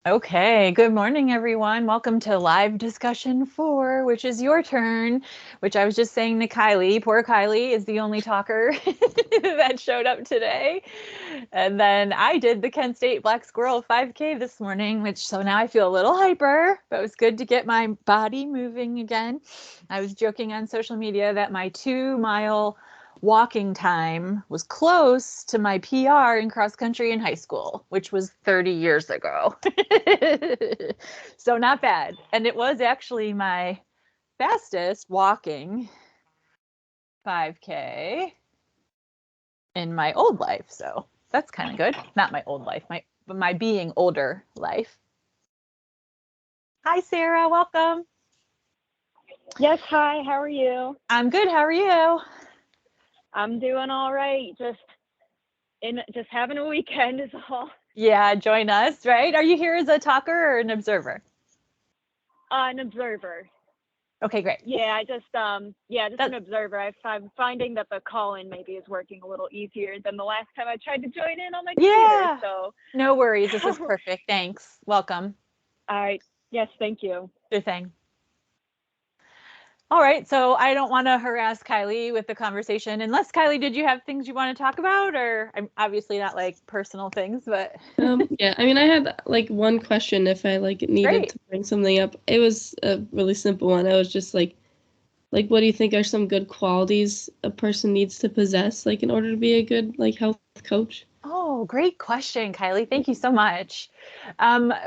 Okay, good morning, everyone. Welcome to live discussion 4, which is your turn, which I was just saying to Kylie. Poor Kylie is the only talker that showed up today. And then I did the Kent State Black Squirrel 5K this morning, which so now I feel a little hyper, but it was good to get my body moving again. I was joking on social media that my 2-mile walking time was close to my PR in cross country in high school, which was 30 years ago. So not bad. And it was actually my fastest walking 5K in my old life. So that's kind of good. Not my old life, my being older life. Hi, Sarah. Welcome. Yes, hi, how are you? I'm good. How are you? I'm doing all right. Just having a weekend is all. Yeah, join us, right? Are you here as a talker or an observer? An observer. Okay, great. Yeah, just an observer. I'm finding that the call-in maybe is working a little easier than the last time I tried to join in on my computer. Yeah. So, No worries. This is perfect. Thanks. Welcome. all right. Yes, thank you. Sure thing. All right. So I don't want to harass Kylie with the conversation. Unless, Kylie, did you have things you want to talk about? Or I'm obviously not like personal things, but Yeah, I mean, I had like one question if I like needed great. to bring something up. It was a really simple one. I was just like, what do you think are some good qualities a person needs to possess, like in order to be a good like health coach? Oh, great question, Kylie. Thank you so much.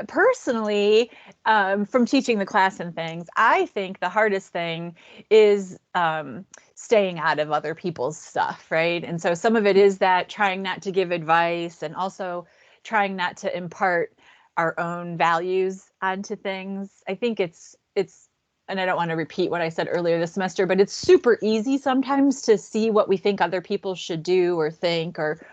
Personally, from teaching the class and things, I think the hardest thing is staying out of other people's stuff, right? And so some of it is that trying not to give advice and also trying not to impart our own values onto things. I think and I don't want to repeat what I said earlier this semester, but it's super easy sometimes to see what we think other people should do or think or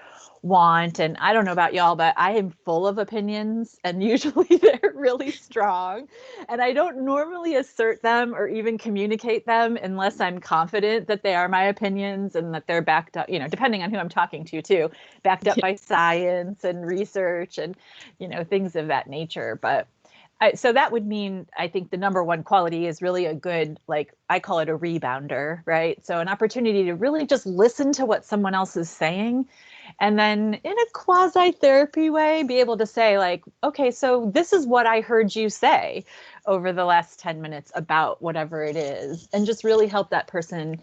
want. And I don't know about y'all, but I am full of opinions and usually they're really strong. And I don't normally assert them or even communicate them unless I'm confident that they are my opinions and that they're backed up, depending on who I'm talking to too, backed up by science and research and, things of that nature. But so that would mean, I think the number one quality is really a good, like I call it a rebounder, right? So an opportunity to really just listen to what someone else is saying and then in a quasi therapy way, be able to say like, okay, so this is what I heard you say over the last 10 minutes about whatever it is, and just really help that person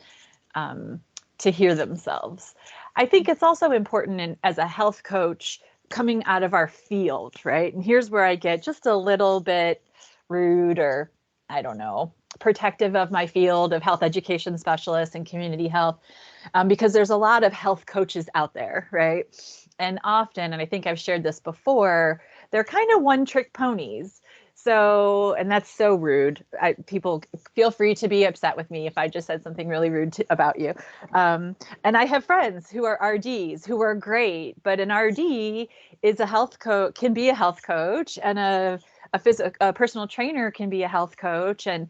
to hear themselves. I think it's also important as a health coach coming out of our field, right? And here's where I get just a little bit rude or I don't know, protective of my field of health education specialists and community health, because there's a lot of health coaches out there, right? And often, and I think I've shared this before, they're kind of one-trick ponies. So, and that's so rude. People feel free to be upset with me if I just said something really rude about you. And I have friends who are RDs who are great, but an RD is a health coach, can be a health coach, and a personal trainer can be a health coach, and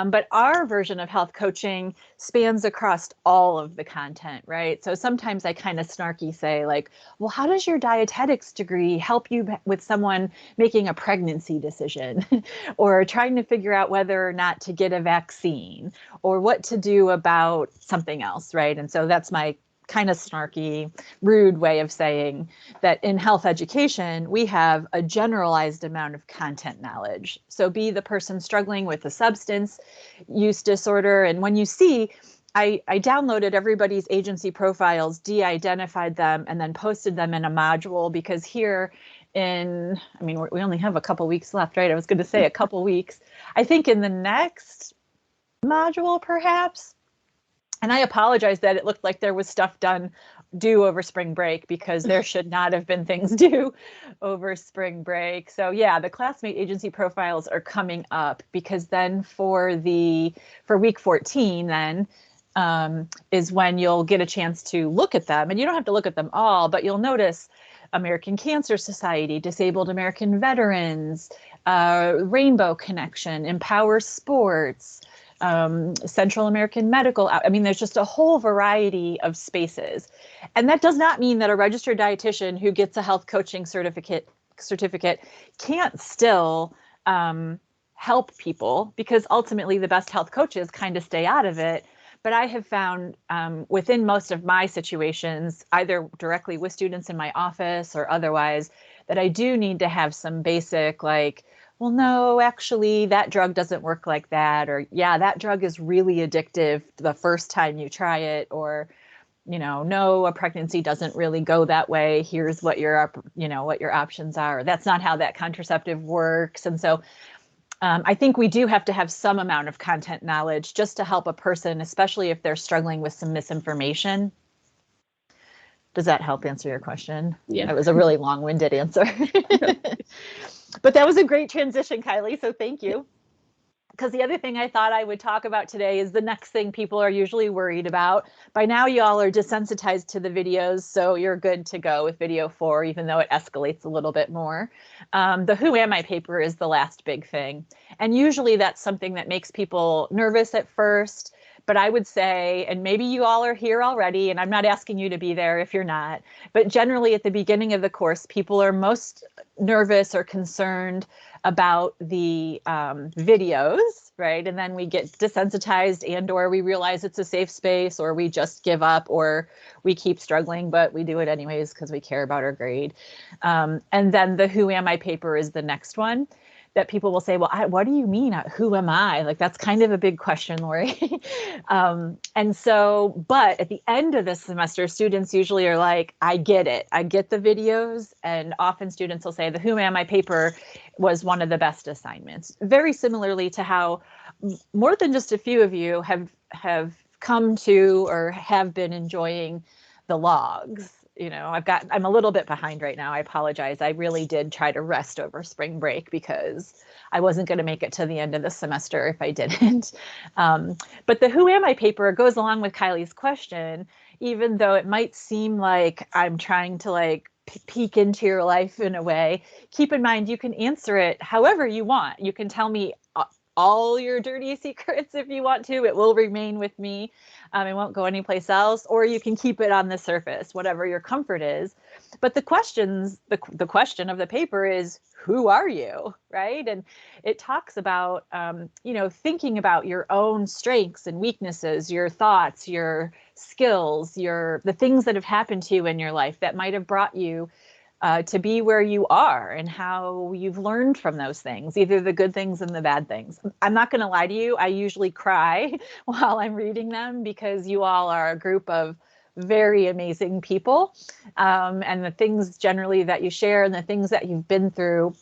but our version of health coaching spans across all of the content, right? So sometimes I kind of snarky say like, well, how does your dietetics degree help you with someone making a pregnancy decision or trying to figure out whether or not to get a vaccine or what to do about something else, right? And so that's my kind of snarky, rude way of saying that in health education, we have a generalized amount of content knowledge. So be the person struggling with a substance use disorder. And when you see, I downloaded everybody's agency profiles, de-identified them, and then posted them in a module because here we only have a couple weeks left, right? I was going to say a couple weeks. I think in the next module, perhaps, and I apologize that it looked like there was stuff due over spring break because there should not have been things due over spring break. So yeah, the classmate agency profiles are coming up because then for week 14 then is when you'll get a chance to look at them. And you don't have to look at them all, but you'll notice American Cancer Society, Disabled American Veterans, Rainbow Connection, Empower Sports, Central American Medical. I mean, there's just a whole variety of spaces. And that does not mean that a registered dietitian who gets a health coaching certificate certificate can't still help people, because ultimately the best health coaches kind of stay out of it. But I have found within most of my situations, either directly with students in my office or otherwise, that I do need to have some basic, like, well, no, actually, that drug doesn't work like that. Or, yeah, that drug is really addictive the first time you try it. Or, you know, no, a pregnancy doesn't really go that way. Here's what your, you know, what your options are. That's not how that contraceptive works. And so I think we do have to have some amount of content knowledge just to help a person, especially if they're struggling with some misinformation. Does that help answer your question? Yeah. That was a really long-winded answer. But that was a great transition, Kylie, so thank you. Because the other thing I thought I would talk about today is the next thing people are usually worried about. By now, y'all are desensitized to the videos, so you're good to go with video 4, even though it escalates a little bit more. The Who Am I paper is the last big thing. And usually that's something that makes people nervous at first. But I would say, and maybe you all are here already, and I'm not asking you to be there if you're not, but generally at the beginning of the course, people are most nervous or concerned about the videos, right? And then we get desensitized, and or we realize it's a safe space, or we just give up, or we keep struggling, but we do it anyways because we care about our grade. And then the Who Am I paper is the next one that people will say, well, what do you mean? Who am I? Like, that's kind of a big question, Lori. And so, but at the end of the semester, students usually are like, I get it. I get the videos. And often students will say the Who Am I paper was one of the best assignments. Very similarly to how more than just a few of you have come to or have been enjoying the logs. You know, I'm a little bit behind right now. I apologize. I really did try to rest over spring break because I wasn't going to make it to the end of the semester if I didn't. But the Who Am I paper goes along with Kylie's question, even though it might seem like I'm trying to like peek into your life in a way. Keep in mind, you can answer it however you want. You can tell me all your dirty secrets if you want to. It will remain with me. It won't go anyplace else, or you can keep it on the surface, whatever your comfort is. But the question of the paper is, who are you, right? And it talks about, you know, thinking about your own strengths and weaknesses, your thoughts, your skills, the things that have happened to you in your life that might have brought you to be where you are, and how you've learned from those things, either the good things and the bad things. I'm not going to lie to you. I usually cry while I'm reading them because you all are a group of very amazing people. And the things generally that you share and the things that you've been through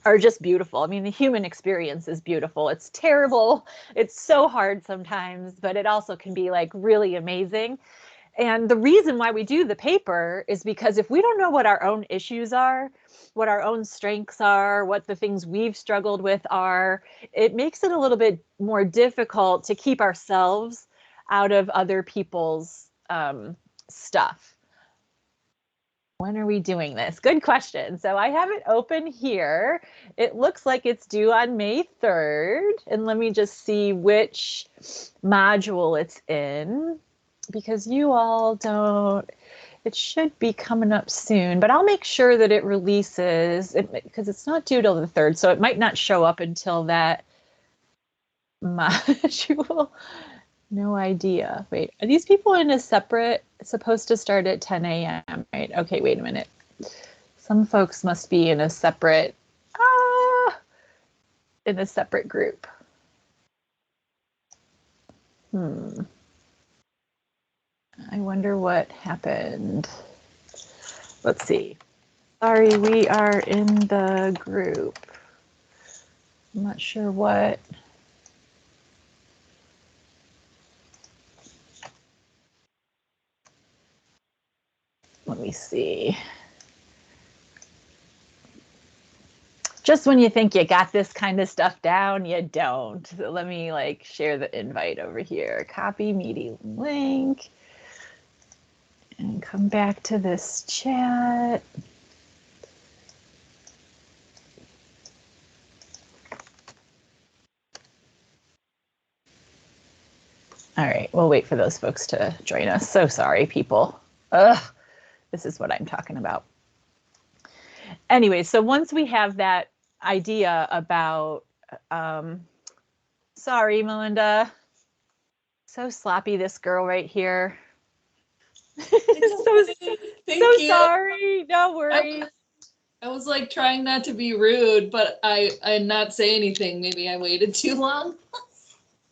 are just beautiful. I mean, the human experience is beautiful. It's terrible. It's so hard sometimes, but it also can be like really amazing. And the reason why we do the paper is because if we don't know what our own issues are, what our own strengths are, what the things we've struggled with are, it makes it a little bit more difficult to keep ourselves out of other people's stuff. When are we doing this? Good question. So I have it open here. It looks like it's due on May 3rd. And let me just see which module it's in, because you all don't, it should be coming up soon, but I'll make sure that it releases, because it's not due till the 3rd, so it might not show up until that module. No idea. Wait, are these people in a separate, supposed to start at 10 a.m., right? Okay, wait a minute. Some folks must be in a separate, group. I wonder what happened. Let's see. Sorry, we are in the group. I'm not sure what. Let me see. Just when you think you got this kind of stuff down, you don't. So let me like share the invite over here. Copy meeting link. And come back to this chat. All right, we'll wait for those folks to join us. So sorry, people. Ugh, this is what I'm talking about. Anyway, so once we have that idea about, sorry, Melinda, so sloppy, this girl right here. so sorry, no worries. I was like trying not to be rude, but I not say anything. Maybe I waited too long.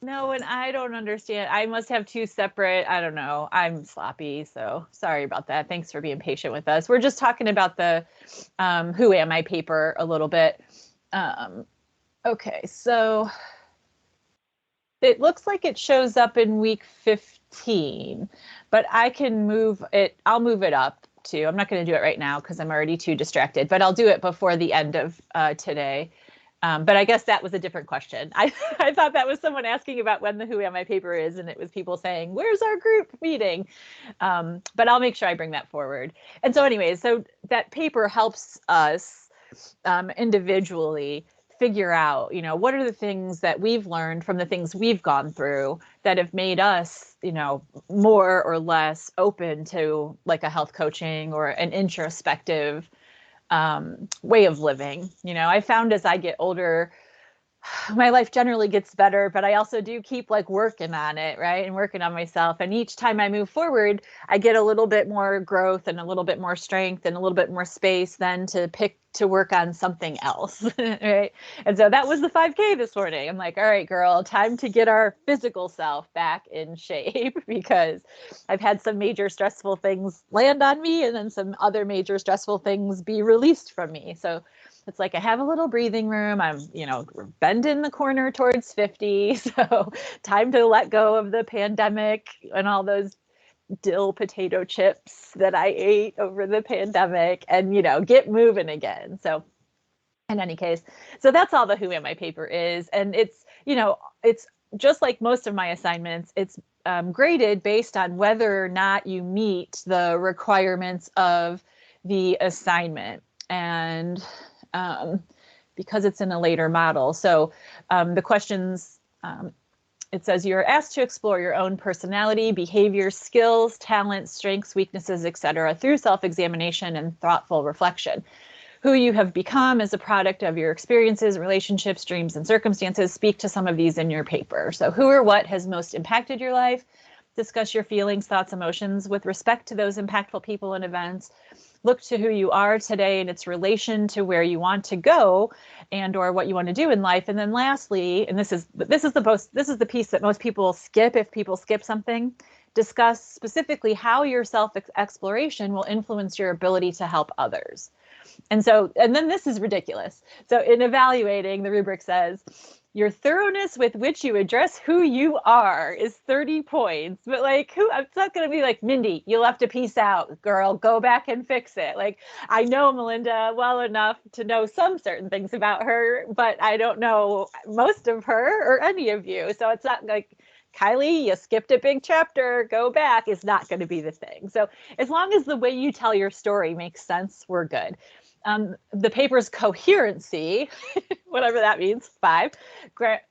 No, and I don't understand. I must have two separate, I don't know. I'm sloppy, so sorry about that. Thanks for being patient with us. We're just talking about the Who Am I paper a little bit. Okay, so it looks like it shows up in week 15, but I can move it. I'll move it up too. I'm not going to do it right now because I'm already too distracted, but I'll do it before the end of today. But I guess that was a different question. I thought that was someone asking about when the Who Am I paper is, and it was people saying, where's our group meeting? But I'll make sure I bring that forward. And so anyways, so that paper helps us individually figure out, what are the things that we've learned from the things we've gone through that have made us, more or less open to like a health coaching or an introspective way of living. I found as I get older, my life generally gets better, but I also do keep like working on it, right? And working on myself. And each time I move forward, I get a little bit more growth and a little bit more strength and a little bit more space then to pick to work on something else, right? And so that was the 5K this morning. I'm like, all right, girl, time to get our physical self back in shape because I've had some major stressful things land on me and then some other major stressful things be released from me. So it's like I have a little breathing room. I'm, bending the corner towards 50. So time to let go of the pandemic and all those dill potato chips that I ate over the pandemic and, get moving again. So in any case, so that's all the Who Am I paper is. And it's, it's just like most of my assignments, it's graded based on whether or not you meet the requirements of the assignment. And because it's in a later model. So the questions, it says you're asked to explore your own personality, behavior, skills, talents, strengths, weaknesses, etc., through self-examination and thoughtful reflection. Who you have become as a product of your experiences, relationships, dreams, and circumstances. Speak to some of these in your paper. So who or what has most impacted your life? Discuss your feelings, thoughts, emotions with respect to those impactful people and events. Look to who you are today and its relation to where you want to go and or what you want to do in life. And then lastly, and this is the piece that most people skip if people skip something, discuss specifically how your self-exploration will influence your ability to help others. And then this is ridiculous. So in evaluating, the rubric says, your thoroughness with which you address who you are is 30 points. But it's not going to be like, Mindy, you left a piece out, girl, go back and fix it. Like, I know Melinda well enough to know some certain things about her, but I don't know most of her or any of you. So it's not like, Kylie, you skipped a big chapter, go back, is not going to be the thing. So as long as the way you tell your story makes sense, we're good. The paper's coherency, whatever that means, 5.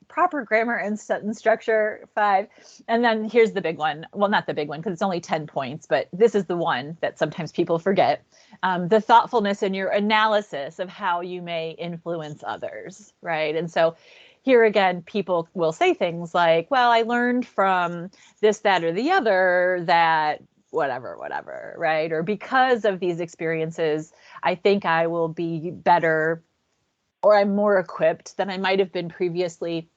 Proper grammar and sentence structure, 5. And then here's the big one. Well, not the big one because it's only 10 points, but this is the one that sometimes people forget. The thoughtfulness in your analysis of how you may influence others, right? And so here again, people will say things like, well, I learned from this, that, or the other that whatever, right? Or because of these experiences, I think I will be better or I'm more equipped than I might have been previously.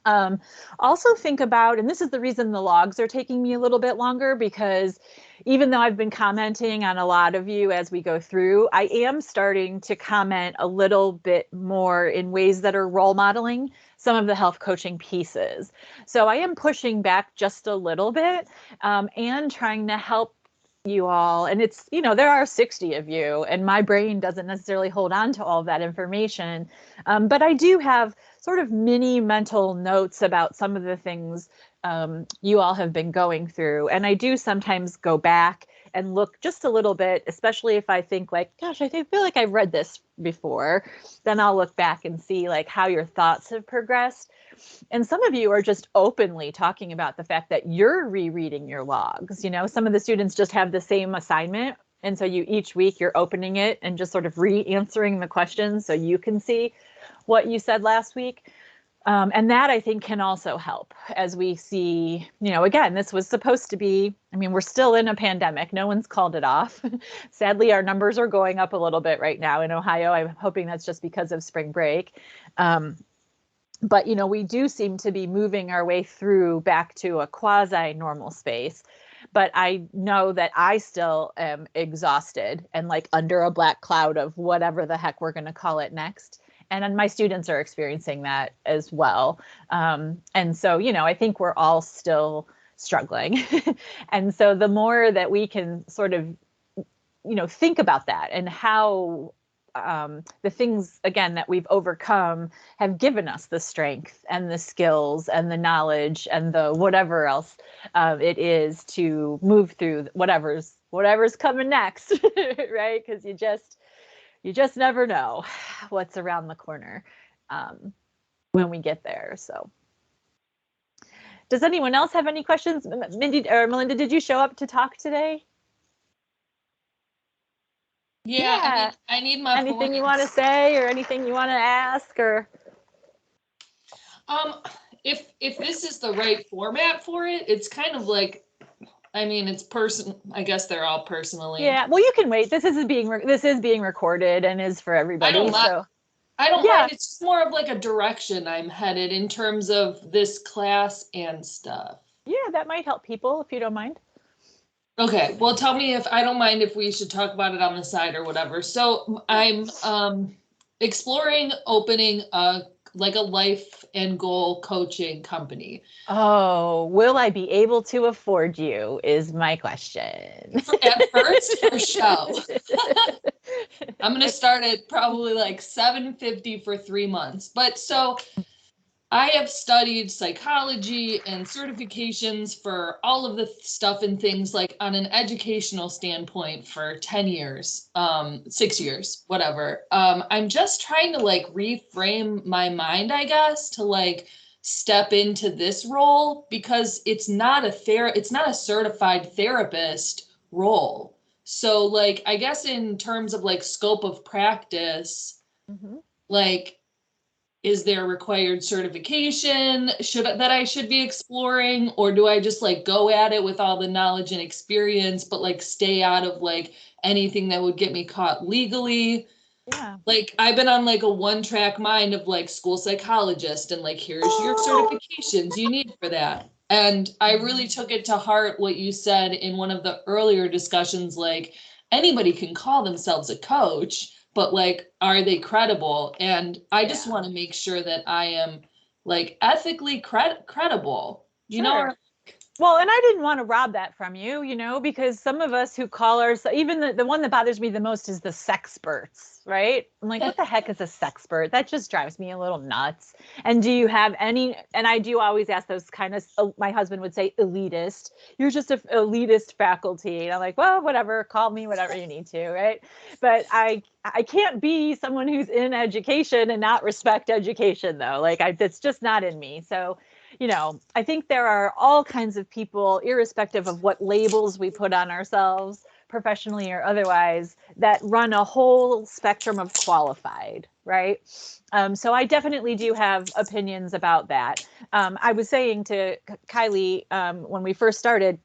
Also think about, and this is the reason the logs are taking me a little bit longer, because even though I've been commenting on a lot of you as we go through, I am starting to comment a little bit more in ways that are role modeling some of the health coaching pieces. So I am pushing back just a little bit and trying to help you all. And it's, there are 60 of you and my brain doesn't necessarily hold on to all of that information. But I do have sort of mini mental notes about some of the things you all have been going through. And I do sometimes go back and look just a little bit, especially if I think like, gosh, I feel like I've read this before. Then I'll look back and see like how your thoughts have progressed. And some of you are just openly talking about the fact that you're rereading your logs. Some of the students just have the same assignment And so each week you're opening it and just sort of re-answering the questions so you can see what you said last week. And that I think can also help as we see, again, this was supposed to be, we're still in a pandemic. No one's called it off. Sadly, our numbers are going up a little bit right now in Ohio. I'm hoping that's just because of spring break. But, we do seem to be moving our way through back to a quasi-normal space. But I know that I still am exhausted and like under a black cloud of whatever the heck we're going to call it next. And my students are experiencing that as well. And so, I think we're all still struggling. And so the more that we can sort of, think about that and how the things, again, that we've overcome have given us the strength and the skills and the knowledge and the whatever else it is to move through whatever's coming next, right? Because you just never know what's around the corner when we get there. So does anyone else have any questions? Mindy or Melinda, did you show up to talk today? Yeah. I need my anything points. You want to say or anything you want to ask or? If this is the right format for it, it's kind of like, it's I guess they're all personally. Yeah, well, you can wait. This is being recorded and is for everybody. I don't mind. It's just more of like a direction I'm headed in terms of this class and stuff. Yeah, that might help people if you don't mind. Okay, well, tell me if I don't mind if we should talk about it on the side or whatever. So I'm exploring opening a life and goal coaching company. Oh, will I be able to afford you is my question. At first, for show. I'm going to start at probably like $750 for 3 months. But so I have studied psychology and certifications for all of the stuff and things like on an educational standpoint for 10 years, 6 years, whatever. I'm just trying to like reframe my mind, I guess, to like step into this role because it's not a certified therapist role. So like, I guess in terms of like scope of practice, like, is there required certification that I should be exploring? Or do I just like go at it with all the knowledge and experience, but like stay out of like anything that would get me caught legally? Yeah. Like I've been on like a one-track mind of like school psychologist and like, here's your certifications you need for that. And I really took it to heart what you said in one of the earlier discussions, like anybody can call themselves a coach, but like, are they credible? And I just want to make sure that I am like ethically credible, you know? Well, and I didn't want to rob that from you, because some of us who call ourselves, even the one that bothers me the most is the sexperts, right? I'm like, what the heck is a sexpert? That just drives me a little nuts. And do you have any, and I do always ask those kind of, my husband would say elitist, you're just an elitist faculty. And I'm like, well, whatever, call me whatever you need to, right? But I can't be someone who's in education and not respect education though. Like that's just not in me. So I think there are all kinds of people, irrespective of what labels we put on ourselves, professionally or otherwise, that run a whole spectrum of qualified, right? So I definitely do have opinions about that. I was saying to Kylie when we first started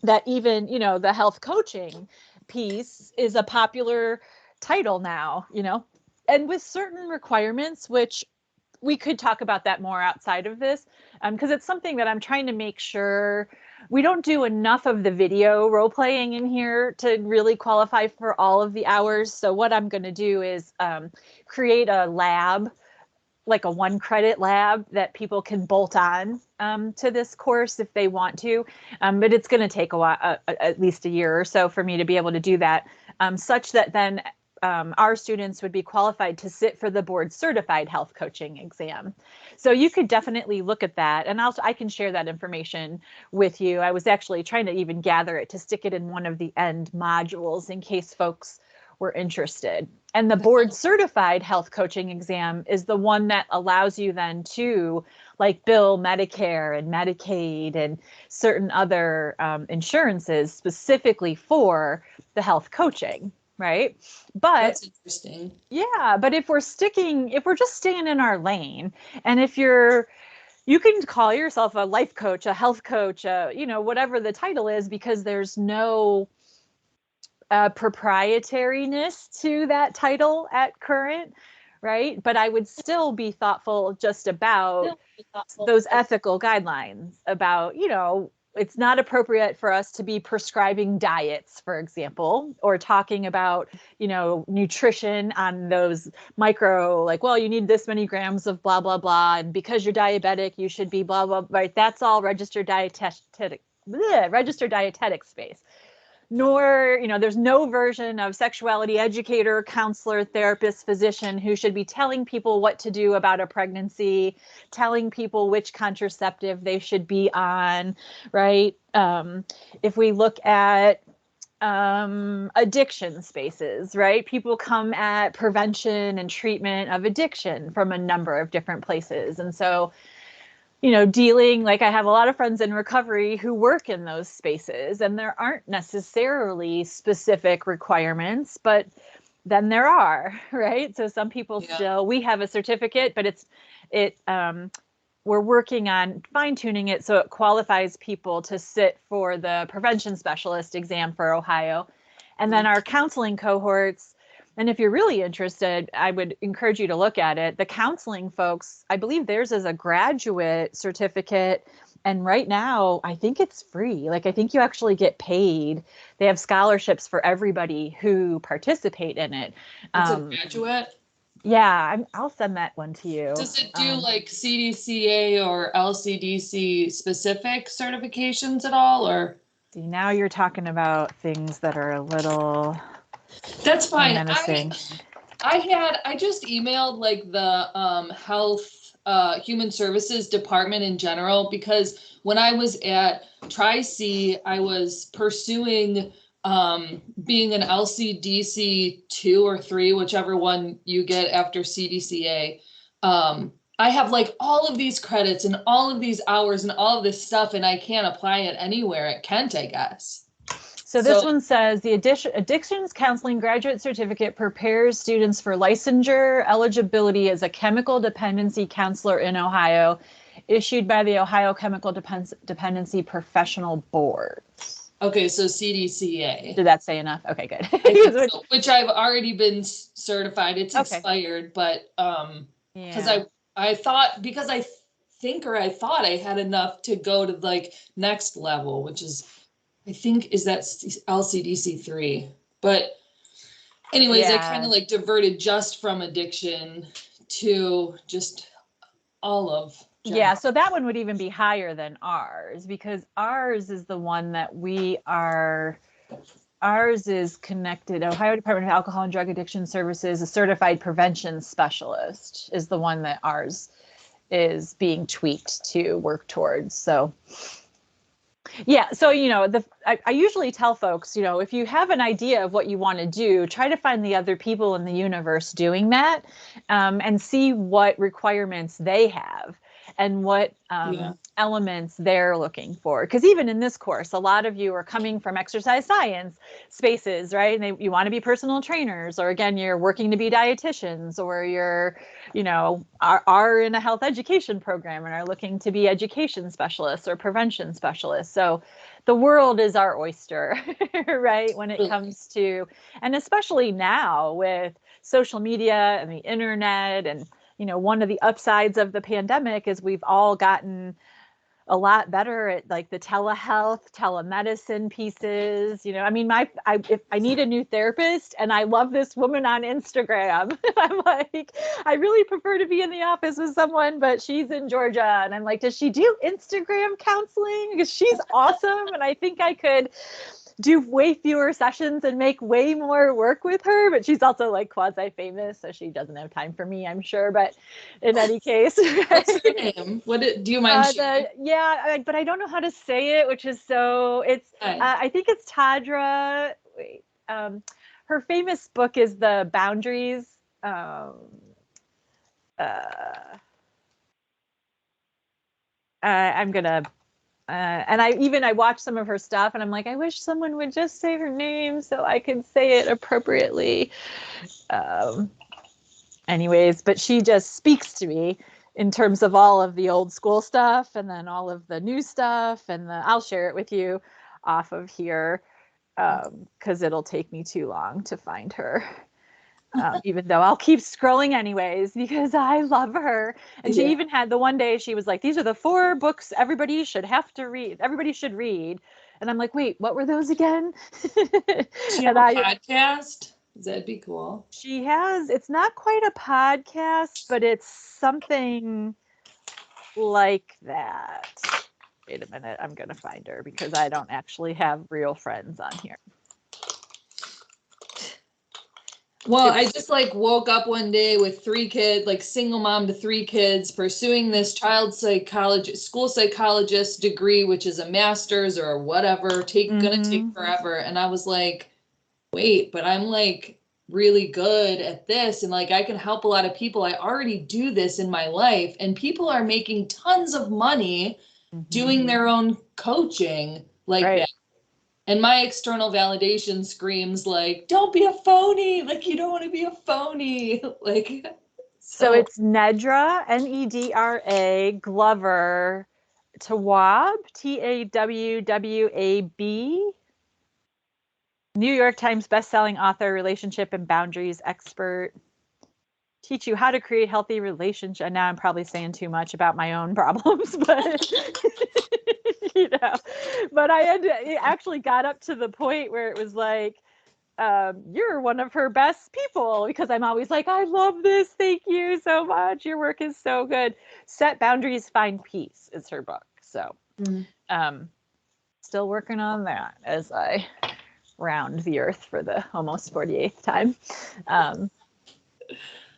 that even, the health coaching piece is a popular title now, and with certain requirements, which we could talk about that more outside of this, because it's something that I'm trying to make sure we don't do enough of the video role playing in here to really qualify for all of the hours. So what I'm going to do is create a lab, like a 1-credit lab that people can bolt on to this course if they want to. But it's going to take a while, at least a year or so for me to be able to do that, such that then our students would be qualified to sit for the board certified health coaching exam. So you could definitely look at that. And I can share that information with you. I was actually trying to even gather it to stick it in one of the end modules in case folks were interested. And the board certified health coaching exam is the one that allows you then to like bill Medicare and Medicaid and certain other insurances specifically for the health coaching, right? But That's interesting. yeah, but if we're just staying in our lane, and if you can call yourself a life coach, a health coach, whatever the title is, because there's no proprietariness to that title at current, right? But I would still be thoughtful just about those ethical guidelines about, it's not appropriate for us to be prescribing diets, for example, or talking about, nutrition on those micro, like, well, you need this many grams of blah, blah, blah. And because you're diabetic, you should be blah, blah, right? That's all registered dietetic space. Nor, there's no version of sexuality educator, counselor, therapist, physician who should be telling people what to do about a pregnancy, telling people which contraceptive they should be on, right? If we look at addiction spaces, right? People come at prevention and treatment of addiction from a number of different places. And so, dealing, like I have a lot of friends in recovery who work in those spaces, and there aren't necessarily specific requirements, but then there are, right? So some people still, we have a certificate, but we're working on fine tuning it so it qualifies people to sit for the prevention specialist exam for Ohio. And then our counseling cohorts, and if you're really interested, I would encourage you to look at it. The counseling folks, I believe theirs is a graduate certificate. And right now, I think it's free. Like, I think you actually get paid. They have scholarships for everybody who participate in it. It's a graduate? Yeah, I'll send that one to you. Does it do like CDCA or LCDC specific certifications at all, or? See, now you're talking about things that are a little... That's fine. menacing. I just emailed like the health human services department in general, because when I was at Tri-C, I was pursuing being an LCDC 2 or 3, whichever one you get after CDCA. I have like all of these credits and all of these hours and all of this stuff, and I can't apply it anywhere at Kent, I guess. So this one says the Addictions Counseling Graduate Certificate prepares students for licensure eligibility as a chemical dependency counselor in Ohio, issued by the Ohio Chemical Dependency Professional Board. Okay, so CDCA. Did that say enough? Okay, good. So, which I've already been certified. It's expired, but because I thought, because I thought I had enough to go to like next level, which is, I think, is that LCDC 3. But anyways, I kind of like diverted just from addiction to just all of general. Yeah, so that one would even be higher than ours, because ours is the one that ours is connected. Ohio Department of Alcohol and Drug Addiction Services, a certified prevention specialist, is the one that ours is being tweaked to work towards. So yeah, so, I usually tell folks, if you have an idea of what you want to do, try to find the other people in the universe doing that, and see what requirements they have and what elements they're looking for. Because even in this course, a lot of you are coming from exercise science spaces, right? And you want to be personal trainers, or again, you're working to be dietitians, or you're, are in a health education program and are looking to be education specialists or prevention specialists. So the world is our oyster, right? When it comes to, and especially now with social media and the internet, and one of the upsides of the pandemic is we've all gotten a lot better at like the telehealth, telemedicine pieces. If I need a new therapist and I love this woman on Instagram, I'm like, I really prefer to be in the office with someone, but she's in Georgia. And I'm like, does she do Instagram counseling? Because she's awesome. And I think I could do way fewer sessions and make way more work with her, but she's also like quasi famous, so she doesn't have time for me, I'm sure. But in any case, what's her name? Do you mind sharing? But I don't know how to say it, which is I think it's Tadra. Wait, her famous book is The Boundaries. I'm gonna And I watched some of her stuff and I'm like, I wish someone would just say her name so I could say it appropriately. Anyways, but she just speaks to me in terms of all of the old school stuff and then all of the new stuff. And I'll share it with you off of here because it'll take me too long to find her. Even though I'll keep scrolling anyways because I love her. And she even had the one day she was like, these are the 4 books everybody should have to read. Everybody should read. And I'm like, wait, what were those again? She have a podcast? That'd be cool. She has, it's not quite a podcast, but it's something like that. Wait a minute, I'm going to find her because I don't actually have real friends on here. Well, I just like woke up one day with 3 kids, like single mom to 3 kids, pursuing this child psychologist, school psychologist degree, which is a master's or whatever, gonna take forever. And I was like, wait, but I'm like really good at this and like I can help a lot of people. I already do this in my life and people are making tons of money doing their own coaching like that. And my external validation screams like, don't be a phony. Like, you don't want to be a phony. Like, so it's Nedra, Nedra Glover Tawwab, Tawwab, New York Times bestselling author, relationship and boundaries expert. Teach you how to create healthy relationships. And now I'm probably saying too much about my own problems, but you know, but I actually got up to the point where it was like, you're one of her best people because I'm always like, I love this. Thank you so much. Your work is so good. Set Boundaries, Find Peace is her book. So still working on that as I round the earth for the almost 48th time.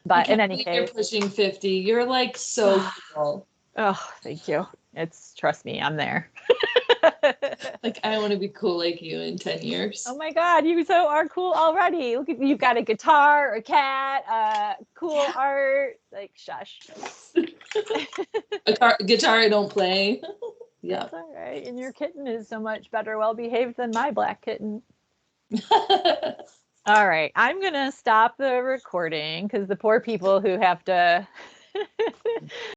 But in any case, you're pushing 50. You're like so cool. Oh, thank you. Trust me, I'm there. Like, I want to be cool like you in 10 years. Oh my God, you so are cool already. Look at you've got a guitar, a cat, cool art. Like, shush. A guitar I don't play. Yeah. That's all right. And your kitten is so much better well behaved than my black kitten. All right, I'm going to stop the recording because the poor people who have to